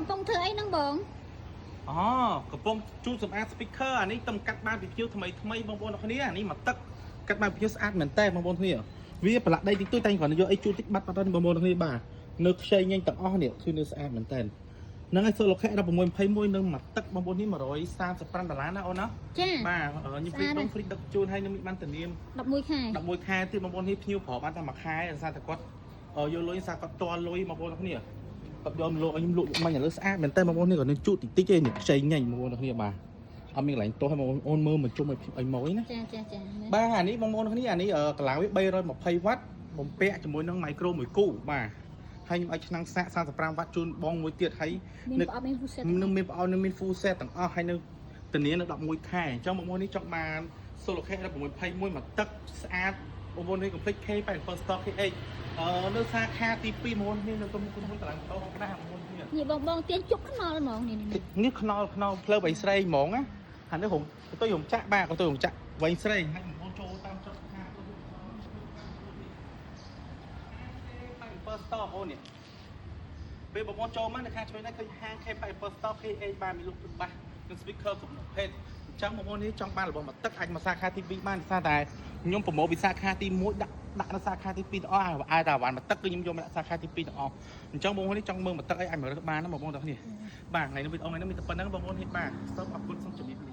កំពុងធ្វើអីហ្នឹងបងអូកំពុងជួបសម្អាត speaker អានេះតំកាត់បានពីភ្ញៀវថ្មីបងប្អូនគ្នាអានេះមកទឹកកាត់បានភ្ញៀវស្អាតមែនតើបងប្អូនគ្នាវាប្រឡាក់ដីតិចតួចតែគ្រាន់តែយកអីជូតតិចបាត់បងប្អូនគ្នាបាទនៅខ្ចីញញទាំងអស់នេះគឺនៅស្អាតមែនតើហ្នឹងហើយសូឡូខេ1621នៅមកទឹកបងប្អូននេះ$135ណាអូនណាចាបាទខ្ញុំហ្វ្រីដងហ្វ្រីដឹកជូនឲ្យនឹងបានធានា11ខែ11ខែទៀតបងប្អូននេះភ្ញៀវប្របបានតែមួយខែដោយសារតែគាត់យកលុយសារគាត់តលុយបងប្អូនគ្នាគាត់យកលក់ខ្ញុំលក់មិញឥឡូវស្អាតមែនតើបងប្អូននេះក៏នឹងជូតតិចតិចឯងខ្ចីញញបងប្អូនគ្នាបាទអត់មានកន្លែងទោះឲ្យបងអូនមើលមកជុំឲ្យម៉ួយណាចាបាទអានេះបងប្អូនគ្នាអានេះកម្លាំងវា320វ៉ាត់បំពាក់ជាមួយនឹង micro មួយគូបាទហើយខ្ញុំឲ្យឆ្នាំងសាក35វ៉ាត់ជូនបងមួយទៀតហើយមានប្រអប់មាន full set នឹងមានប្រអប់នឹងមាន full set ទាំងអស់ហើយនៅធានានៅ11ខែអញ្ចឹងបងប្អូននេះចង់បាន Solocash 1621មកទឹកស្អាតបងប្អូននេះ complete K87 stock KH នៅសាខាទី2បងប្អូននេះនៅក្នុងកន្លែងម៉ូតូហោណាបងប្អូននេះបងទៀនជប់ខ្នល់ហ្មងនេះខ្នល់ផ្លូវវៃស្រីហ្មងណាហើយនេះរំចាក់បាទរំចាក់វៃស្រីហើយបងប្អូនចូលតាមចុចខាង87 stock បងប្អូននេះពេលបងប្អូនចូលមកនៅខាងឆ្វេងនេះឃើញហាង K87 stock KH បាទមានលុបបាសនិង speaker គ្រប់ប្រភេទអញ្ចឹងបងប្អូននេះចង់បានរបស់មកទឹកអាចមកសាខាទី2បានដោយសារតែខ្ញុំប្រម៉ូទវិសាខាទី1ដាក់នៅសាខាទី2ទាំងអស់ហើយតែអាវ៉ាន់មកទឹកគឺខ្ញុំយកមកដាក់សាខាទី2ទាំងអស់អញ្ចឹងបងប្អូននេះចង់មើលមកទឹកអីអាចមករើសបានណាបងប្អូនទាំងគ្នាបាទថ្ងៃនេះវីដេអូនេះមានតែប៉ុណ្្នឹងបងប្អូននេះបាទសូមអរគុណសូមជម្រាបលា